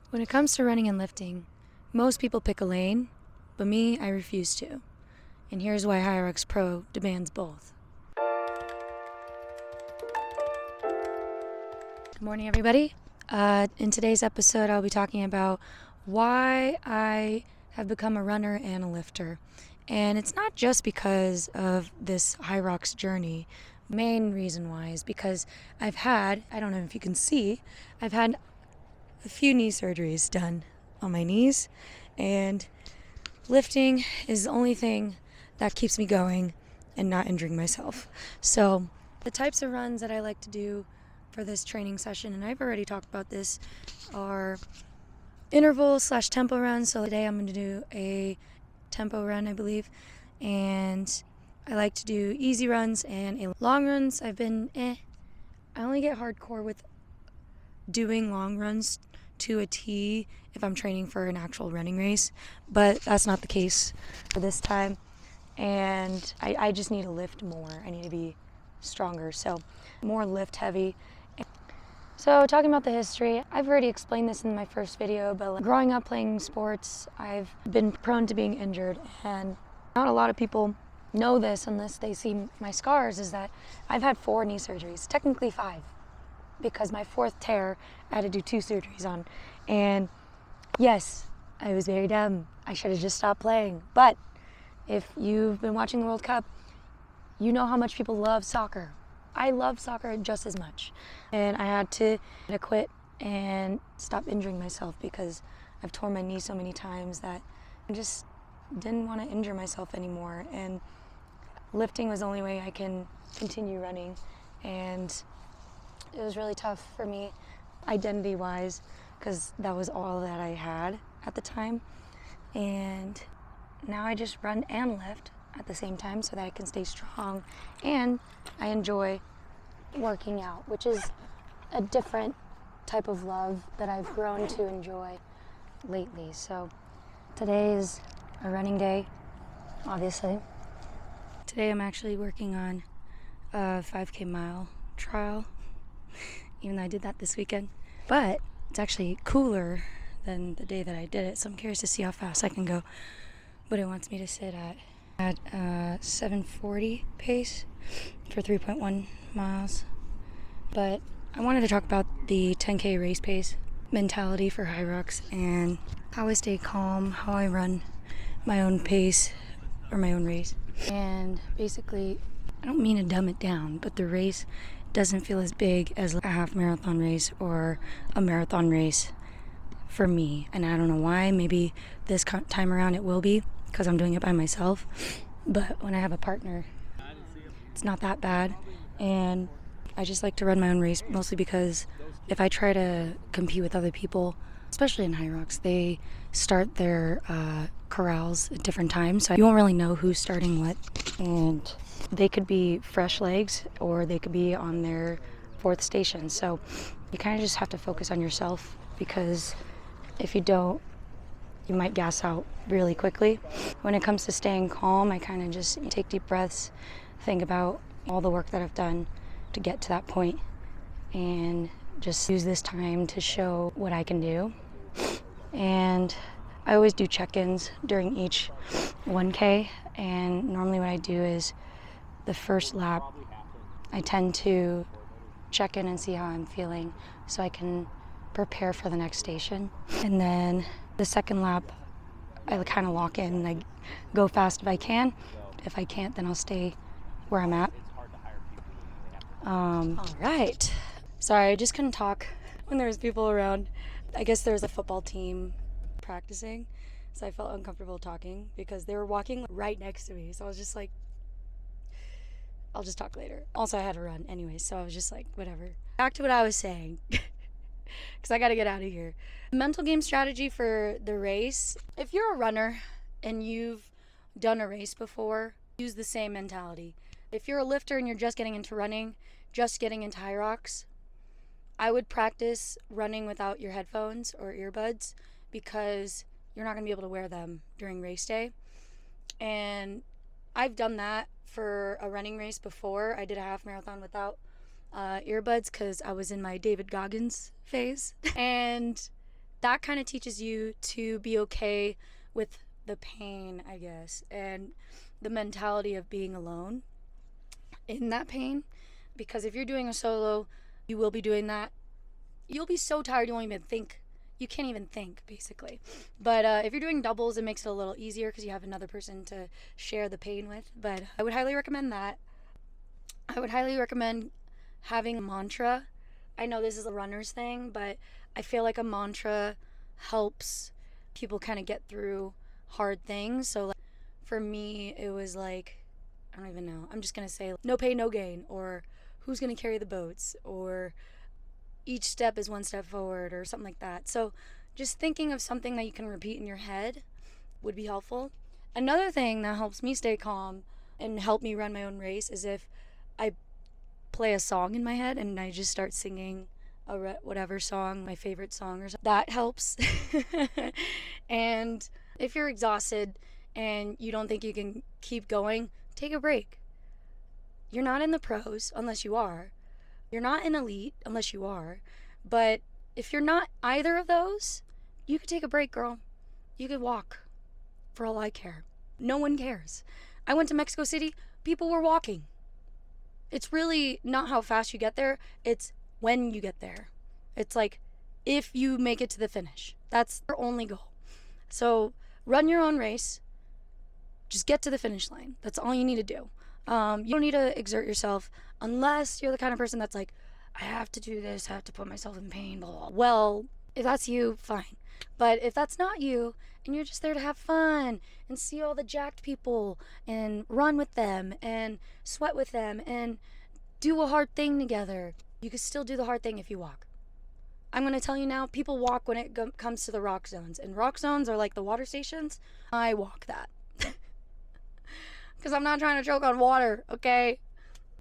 When it comes to running and lifting, most people pick a lane, but me, I refuse to. And here's why HYROX Pro demands both. Good morning, everybody. In today's episode, I'll be talking about why I have become a runner and a lifter. And it's not just because of this HYROX journey. Main reason why is because I don't know if you can see, I've had a few knee surgeries done on my knees, and lifting is the only thing that keeps me going and not injuring myself. So the types of runs that I like to do for this training session, and I've already talked about this, are interval/tempo runs. So today I'm going to do a tempo run, I believe, and I like to do easy runs and long runs. I only get hardcore with doing long runs to a T if I'm training for an actual running race, but that's not the case for this time. And I just need to lift more. I need to be stronger, so more lift heavy. So talking about the history, I've already explained this in my first video, but growing up playing sports, I've been prone to being injured, and not a lot of people know this unless they see my scars, is that I've had 4 knee surgeries, technically 5, because my 4th tear I had to do 2 surgeries on. And yes, I was very dumb. I should have just stopped playing. But if you've been watching the World Cup, you know how much people love soccer. I love soccer just as much. And I had to quit and stop injuring myself because I've torn my knee so many times that I just didn't want to injure myself anymore. And lifting was the only way I can continue running. And it was really tough for me identity-wise because that was all that I had at the time. And now I just run and lift at the same time so that I can stay strong, and I enjoy working out, which is a different type of love that I've grown to enjoy lately. So today is a running day, obviously. Today I'm actually working on a 5K mile trial, even though I did that this weekend, but it's actually cooler than the day that I did it, so I'm curious to see how fast I can go. But it wants me to sit at 7:40 pace for 3.1 miles. But I wanted to talk about the 10K race pace mentality for HYROX and how I stay calm, how I run my own pace or my own race. And basically, I don't mean to dumb it down, but the race doesn't feel as big as a half marathon race or a marathon race for me. And I don't know why. Maybe this time around it will be, because I'm doing it by myself. But when I have a partner, it's not that bad. And I just like to run my own race, mostly because if I try to compete with other people, especially in HYROX, they start their corrals at different times, so you won't really know who's starting what. And they could be fresh legs or they could be on their 4th station. So you kind of just have to focus on yourself, because if you don't, you might gas out really quickly. When it comes to staying calm, I kind of just take deep breaths, think about all the work that I've done to get to that point, and just use this time to show what I can do. And I always do check-ins during each 1K, and normally what I do is the first lap, I tend to check in and see how I'm feeling so I can prepare for the next station. And then the second lap, I kind of lock in and I go fast if I can. If I can't, then I'll stay where I'm at. All right. Sorry, I just couldn't talk when there was people around. I guess there was a football team practicing, so I felt uncomfortable talking because they were walking right next to me. So I was just like, I'll just talk later. Also, I had to run anyway, so I was just like, whatever. Back to what I was saying, because I got to get out of here. Mental game strategy for the race. If you're a runner and you've done a race before, use the same mentality. If you're a lifter and you're just getting into running, just getting into HYROX, I would practice running without your headphones or earbuds, because you're not going to be able to wear them during race day. And I've done that for a running race before. I did a half marathon without earbuds because I was in my David Goggins phase. And that kind of teaches you to be okay with the pain, I guess, and the mentality of being alone in that pain. Because if you're doing a solo, you will be doing that. You'll be so tired you won't even think. You can't even think, basically. But if you're doing doubles, it makes it a little easier because you have another person to share the pain with. But I would highly recommend that. I would highly recommend having a mantra. I know this is a runner's thing, but I feel like a mantra helps people kind of get through hard things. So like, for me, it was like, I don't even know. I'm just going to say no pain, no gain, or who's going to carry the boats, or each step is one step forward, or something like that. So just thinking of something that you can repeat in your head would be helpful. Another thing that helps me stay calm and help me run my own race is if I play a song in my head and I just start singing whatever song, my favorite song or something. That helps. And if you're exhausted and you don't think you can keep going, take a break. You're not in the pros unless you are. You're not an elite unless you are. But if you're not either of those, you could take a break, girl. You could walk, for all I care. No one cares. I went to Mexico City, people were walking. It's really not how fast you get there, it's when you get there. It's like if you make it to the finish. That's your only goal. So run your own race. Just get to the finish line. That's all you need to do. You don't need to exert yourself unless you're the kind of person that's like, I have to do this, I have to put myself in pain, blah, blah. Well, if that's you, fine. But if that's not you, and you're just there to have fun and see all the jacked people and run with them and sweat with them and do a hard thing together, you can still do the hard thing if you walk. I'm going to tell you now, people walk when it comes to the rock zones. And rock zones are like the water stations. I walk that. Because I'm not trying to choke on water, okay?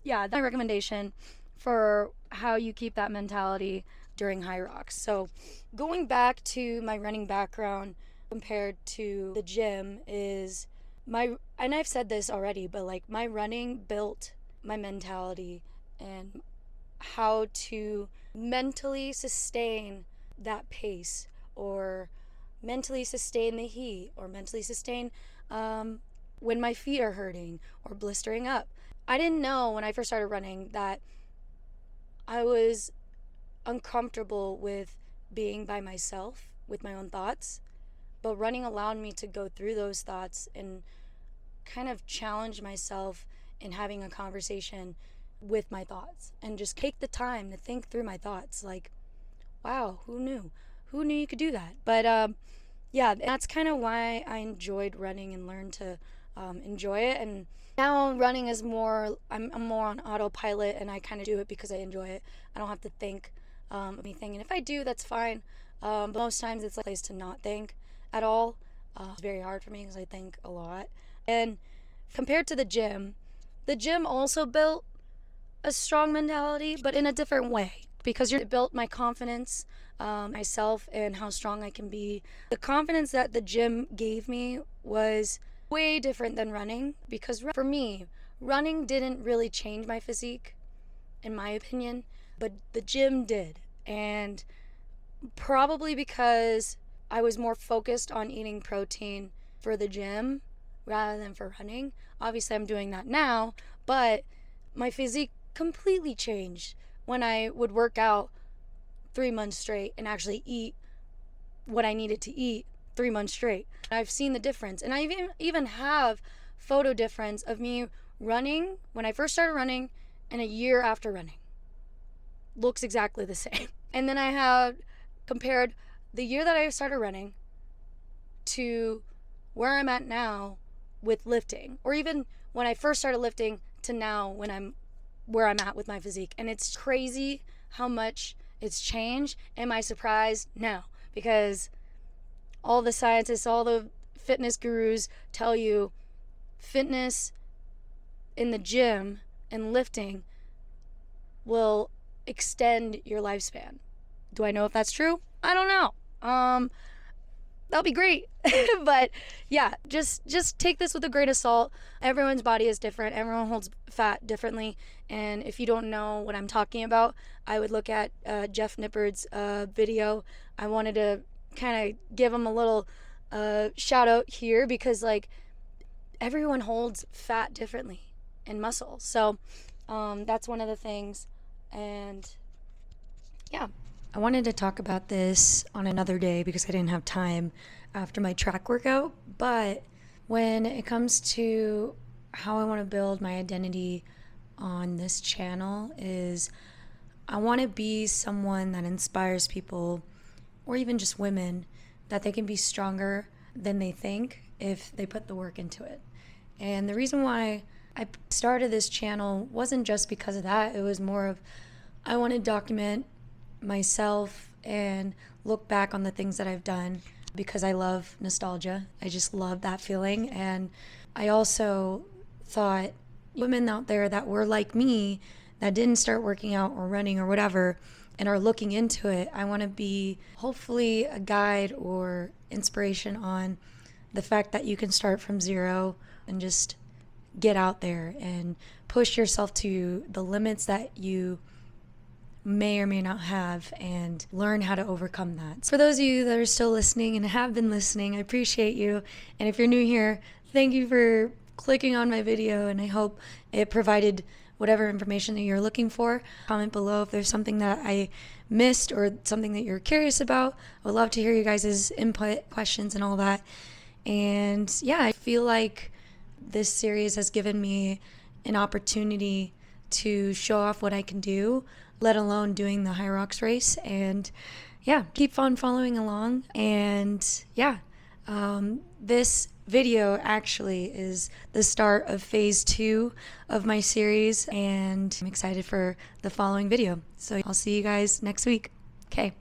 Yeah, that's my recommendation for how you keep that mentality during HYROX. So going back to my running background compared to the gym is and I've said this already, but like my running built my mentality and how to mentally sustain that pace, or mentally sustain the heat, or mentally sustain when my feet are hurting or blistering up. I didn't know when I first started running that I was uncomfortable with being by myself with my own thoughts, but running allowed me to go through those thoughts and kind of challenge myself in having a conversation with my thoughts and just take the time to think through my thoughts. Like, wow, who knew you could do that? But yeah, that's kind of why I enjoyed running and learned to enjoy it. And now running is more, I'm more on autopilot, and I kind of do it because I enjoy it. I don't have to think anything, and if I do, that's fine. But most times it's a place to not think at all. It's very hard for me because I think a lot. And compared to the gym also built a strong mentality, but in a different way, because it built my confidence, myself, and how strong I can be. The confidence that the gym gave me was way different than running, because for me, running didn't really change my physique, in my opinion, but the gym did. And probably because I was more focused on eating protein for the gym rather than for running. Obviously, I'm doing that now, but my physique completely changed when I would work out 3 months straight and actually eat what I needed to eat 3 months straight. I've seen the difference, and I even have photo difference of me running when I first started running and a year after running. Looks exactly the same. And then I have compared the year that I started running to where I'm at now with lifting, or even when I first started lifting to now where I'm at with my physique. And it's crazy how much it's changed. Am I surprised? No, because all the scientists, all the fitness gurus tell you fitness in the gym and lifting will extend your lifespan. Do I know if that's true? I don't know. That'll be great. But yeah, just take this with a grain of salt. Everyone's body is different. Everyone holds fat differently. And if you don't know what I'm talking about, I would look at Jeff Nippard's video. I wanted to kind of give them a little shout out here, because like everyone holds fat differently and muscle. So that's one of the things. And yeah, I wanted to talk about this on another day because I didn't have time after my track workout. But when it comes to how I want to build my identity on this channel, is I want to be someone that inspires people, or even just women, that they can be stronger than they think if they put the work into it. And the reason why I started this channel wasn't just because of that. It was more of, I want to document myself and look back on the things that I've done, because I love nostalgia. I just love that feeling. And I also thought women out there that were like me, that didn't start working out or running or whatever, and are looking into it, I want to be hopefully a guide or inspiration on the fact that you can start from zero and just get out there and push yourself to the limits that you may or may not have, and learn how to overcome that. For those of you that are still listening and have been listening, I appreciate you. And if you're new here, thank you for clicking on my video, and I hope it provided whatever information that you're looking for. Comment below if there's something that I missed or something that you're curious about. I would love to hear you guys' input, questions, and all that. And yeah, I feel like this series has given me an opportunity to show off what I can do, let alone doing the HYROX race. And yeah, keep on following along. And yeah, this video actually is the start of phase 2 of my series, and I'm excited for the following video. So I'll see you guys next week. Okay.